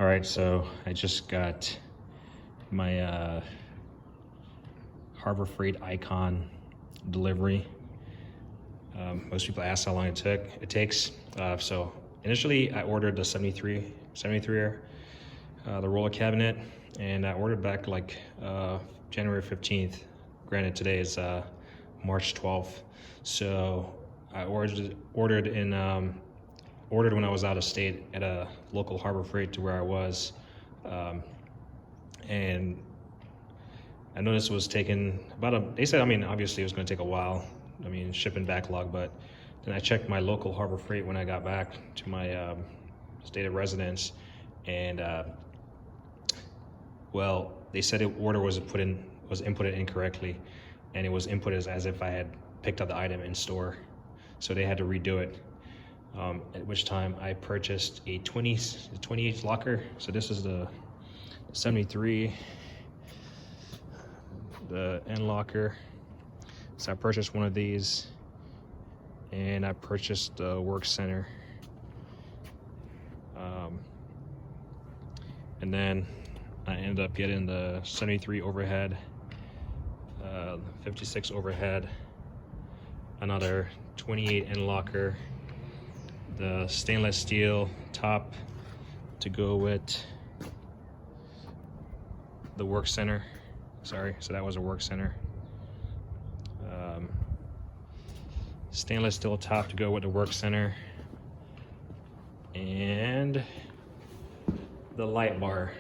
All right, so I just got my Harbor Freight Icon delivery. Most people ask how long it takes. So initially I ordered the 73er, the roller cabinet, and I ordered back like January 15th. Granted, today is March 12th. So I ordered when I was out of state at a local Harbor Freight to where I was. And I noticed it was taking they said, obviously it was gonna take a while. Shipping backlog, but then I checked my local Harbor Freight when I got back to my state of residence, and well, they said the order was inputted incorrectly, and it was inputted as if I had picked up the item in store, so they had to redo it. At which time I purchased a 28 locker. So this is the 73, the end locker. So I purchased one of these, and I purchased the work center. And then I ended up getting the 73 overhead, 56 overhead, another 28 end locker, the stainless steel top to go with the work center. Sorry, so that was a work center. Stainless steel top to go with the work center, and the light bar.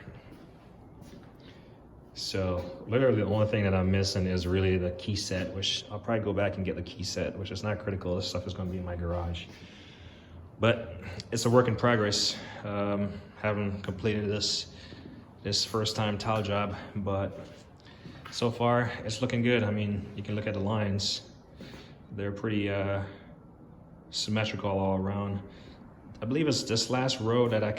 So literally the only thing that I'm missing is really the key set, which I'll probably go back and get the key set, which is not critical. This stuff is going to be in my garage, but it's a work in progress. Haven't completed this first time tile job, but so far it's looking good. You can look at the lines. They're pretty symmetrical all around. I believe it's this last row that I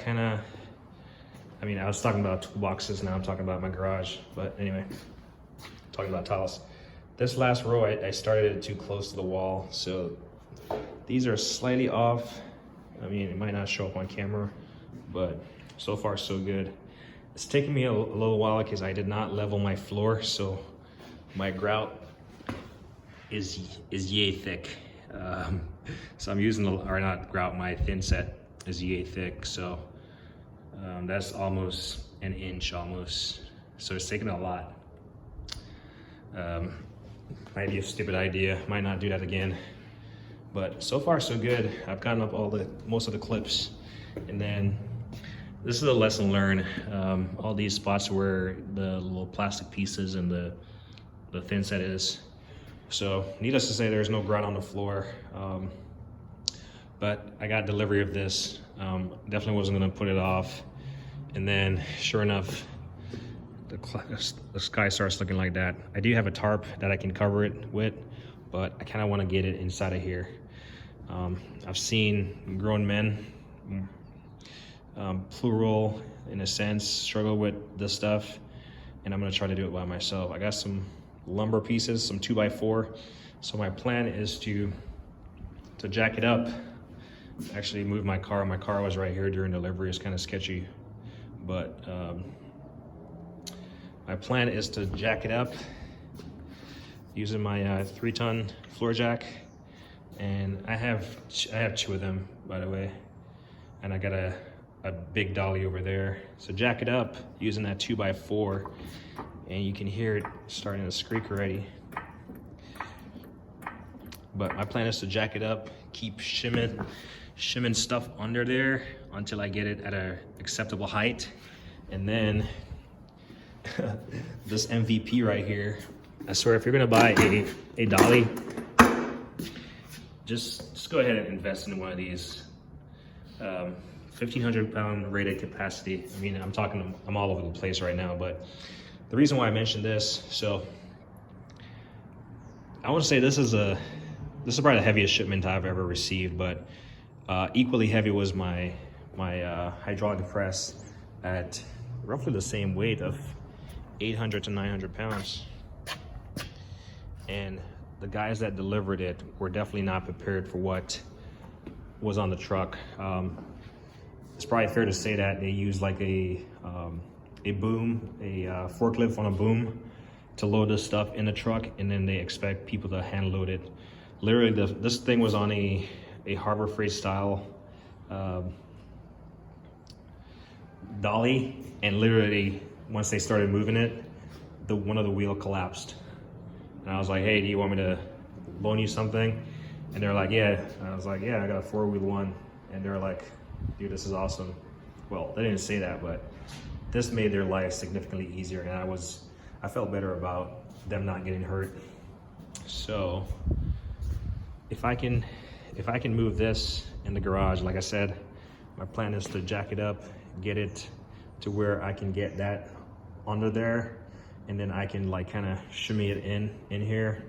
was talking about toolboxes, now I'm talking about my garage, but anyway, talking about tiles. This last row, I started it too close to the wall, so these are slightly off. It might not show up on camera, but so far so good. It's taken me a little while because I did not level my floor, so my grout is yay thick. So I'm using my thin set is yay thick, so that's almost an inch almost. So it's taking a lot. Might be a stupid idea, might not do that again, but so far so good. I've gotten up most of the clips, and then this is a lesson learned. All these spots where the little plastic pieces and the thin set is. So needless to say, there's no grout on the floor. But I got delivery of this. Definitely wasn't gonna put it off. And then sure enough, the sky starts looking like that. I do have a tarp that I can cover it with, but I kind of want to get it inside of here. I've seen grown men, plural in a sense, struggle with this stuff, and I'm gonna try to do it by myself. I got some lumber pieces, some 2x4. So my plan is to jack it up. Actually move my car. My car was right here during delivery. It's kind of sketchy, but my plan is to jack it up using my 3-ton floor jack, and I have 2 of them, by the way, and I got a big dolly over there. So jack it up using that 2x4, and you can hear it starting to squeak already. But my plan is to jack it up, keep shimming stuff under there until I get it at an acceptable height. And then this MVP right here, I swear, if you're gonna buy a dolly, just go ahead and invest in one of these. 1,500 pound rated capacity. I'm all over the place right now, but the reason why I mentioned this, so I want to say this is probably the heaviest shipment I've ever received, but equally heavy was my hydraulic press at roughly the same weight of 800 to 900 pounds. And the guys that delivered it were definitely not prepared for what was on the truck. it's probably fair to say that they use like a boom, a forklift on a boom to load this stuff in the truck, and then they expect people to hand load it. Literally, this thing was on a Harbor Freight style dolly, and literally once they started moving it, one of the wheel collapsed. And I was like, hey, do you want me to loan you something? And they're like, yeah. And I was like, yeah, I got a 4-wheel one. And they're like, dude, this is awesome. Well, they didn't say that, but this made their life significantly easier, and I felt better about them not getting hurt. So if I can move this in the garage, like I said, my plan is to jack it up, get it to where I can get that under there, and then I can like kind of shimmy it in here,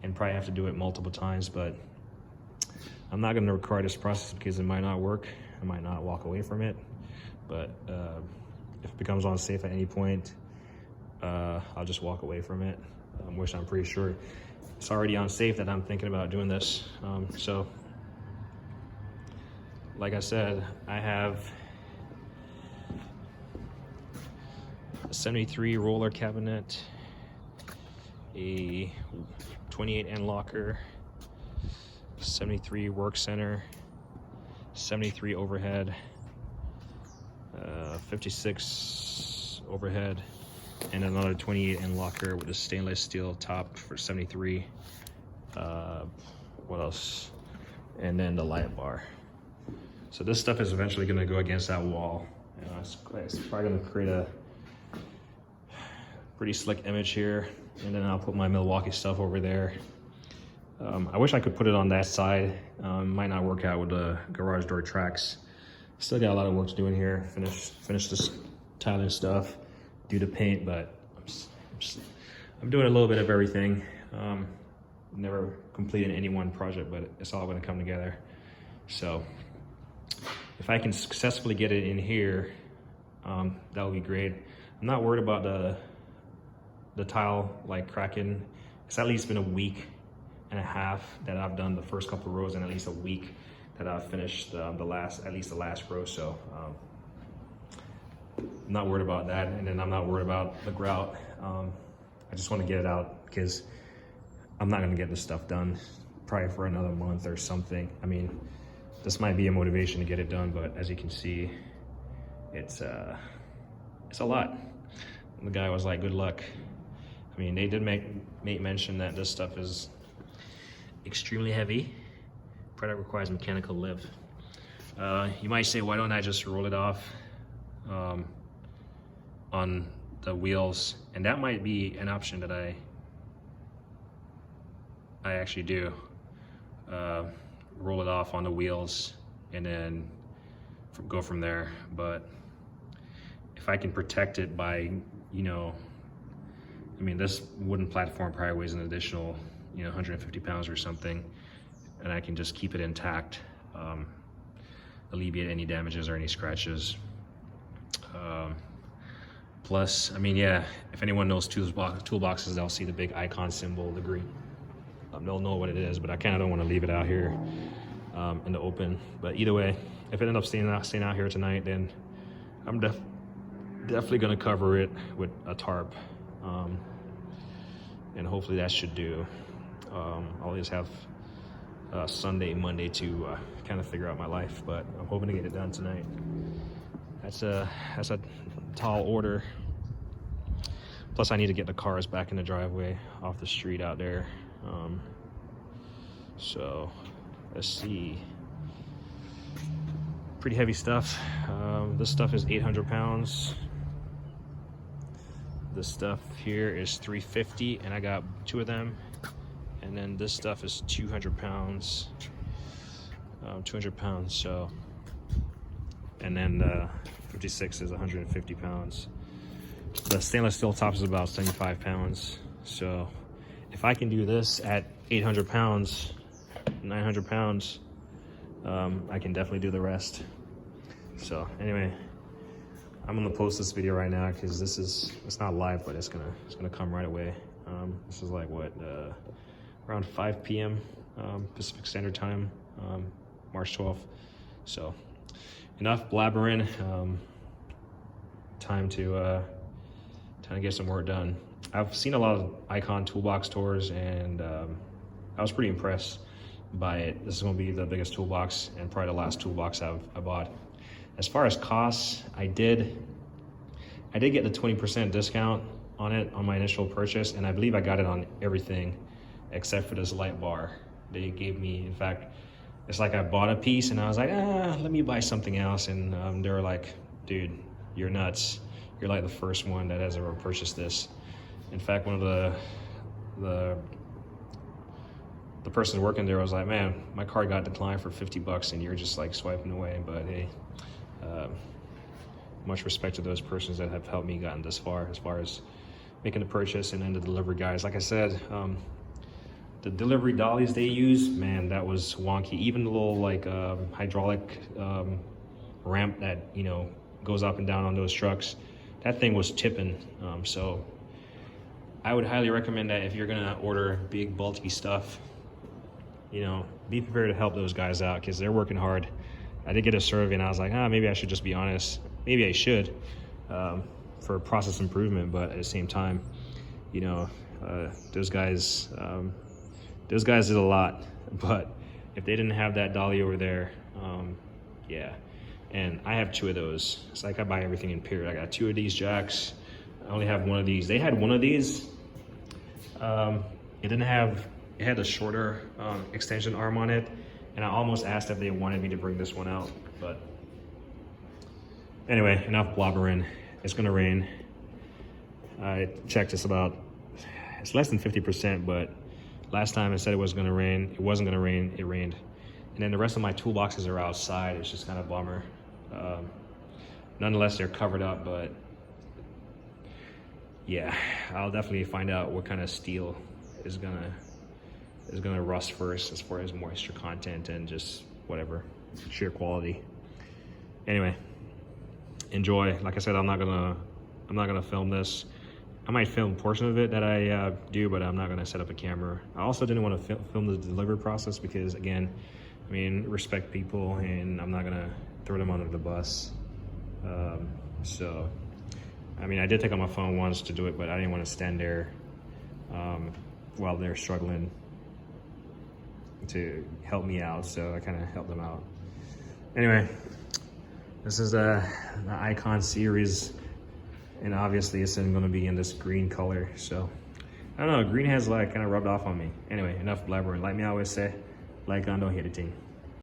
and probably have to do it multiple times, but I'm not going to record this process because it might not work. I might not walk away from it, but if it becomes unsafe at any point, I'll just walk away from it, which I'm pretty sure it's already unsafe that I'm thinking about doing this. So like I said, I have a 73 roller cabinet, a 28 end locker, 73 work center, 73 overhead, 56 overhead, and another 28 end locker with a stainless steel top for 73. What else? And then the light bar. So this stuff is eventually going to go against that wall. It's probably going to create a pretty slick image here, and then I'll put my Milwaukee stuff over there. I wish I could put it on that side. Might not work out with the garage door tracks. Still got a lot of work to do in here. Finish this tiling stuff, do the paint, but I'm doing a little bit of everything. Never completed any one project, but it's all going to come together. So if I can successfully get it in here, that would be great. I'm not worried about the tile like cracking. It's at least been a week and a half that I've done the first couple rows, and at least a week that I've finished the last row. So I'm not worried about that, and then I'm not worried about the grout. I just want to get it out because I'm not going to get this stuff done probably for another month or something. I mean, this might be a motivation to get it done, but as you can see, it's a lot. And the guy was like, good luck. I mean, they did make mention that this stuff is extremely heavy. Product requires mechanical lift. You might say, why don't I just roll it off on the wheels? And that might be an option that I actually do. Roll it off on the wheels and then go from there. But if I can protect it by, I mean, this wooden platform probably weighs an additional 150 pounds or something, and I can just keep it intact, alleviate any damages or any scratches. Plus, I mean, yeah, if anyone knows toolboxes, they'll see the big icon symbol, the green. They'll know what it is, but I kind of don't want to leave it out here in the open. But either way, if it ends up staying out here tonight, then I'm definitely going to cover it with a tarp, and hopefully that should do. I'll just have Sunday, Monday to kind of figure out my life, but I'm hoping to get it done tonight. That's a tall order. Plus, I need to get the cars back in the driveway off the street out there. So let's see. Pretty heavy stuff. This stuff is 800 pounds. This stuff here is 350, and I got 2 of them. And then this stuff is 200 pounds. 200 pounds. So, and then the 56 is 150 pounds. The stainless steel top is about 75 pounds. So if I can do this at 800 pounds, 900 pounds, I can definitely do the rest. So anyway, I'm gonna post this video right now because it's not live, but it's gonna come right away. This is like what, around 5 p.m. Pacific Standard Time, March 12th. So enough blabbering. Time to get some work done. I've seen a lot of Icon toolbox tours, and I was pretty impressed by it. This is going to be the biggest toolbox and probably the last toolbox I bought. As far as costs, I did get the 20% discount on it on my initial purchase, and I believe I got it on everything except for this light bar they gave me. In fact, it's like I bought a piece and I was like, let me buy something else, and they were like, dude, you're nuts. You're like the first one that has ever purchased this. In fact, one of the person working there was like, man, my card got declined for 50 bucks and you're just like swiping away. But hey, much respect to those persons that have helped me gotten this far as far as making the purchase, and then the delivery guys. Like I said, the delivery dollies they use, man, that was wonky. Even the little like hydraulic ramp that, you know, goes up and down on those trucks, that thing was tipping. So I would highly recommend that if you're gonna order big bulky stuff, you know, be prepared to help those guys out because they're working hard. I did get a survey and I was like, maybe I should just be honest. Maybe I should for process improvement, but at the same time, you know, those guys did a lot. But if they didn't have that dolly over there, yeah. And I have 2 of those. It's like I buy everything in period. I got 2 of these jacks. I only have 1 of these. They had 1 of these. It had a shorter extension arm on it, and I almost asked if they wanted me to bring this one out, but anyway, enough blobbering. It's gonna rain. I checked, it's less than 50%, but last time it said it was gonna rain. It wasn't gonna rain, it rained. And then the rest of my toolboxes are outside. It's just kind of a bummer. Nonetheless, they're covered up, but yeah, I'll definitely find out what kind of steel is gonna rust first as far as moisture content and just whatever, sheer quality. Anyway, enjoy. Like I said, I'm not gonna film this. I might film a portion of it that I do, but I'm not gonna set up a camera. I also didn't want to film the delivery process because, again, I mean, respect people, and I'm not gonna throw them under the bus. So, I mean, I did take out my phone once to do it, but I didn't want to stand there while they're struggling to help me out, so I kind of helped them out. Anyway, this is the Icon series, and obviously it's going to be in this green color, so I don't know, green has like kind of rubbed off on me. Anyway, enough blabbering. Like me always say, like on, don't hit a thing.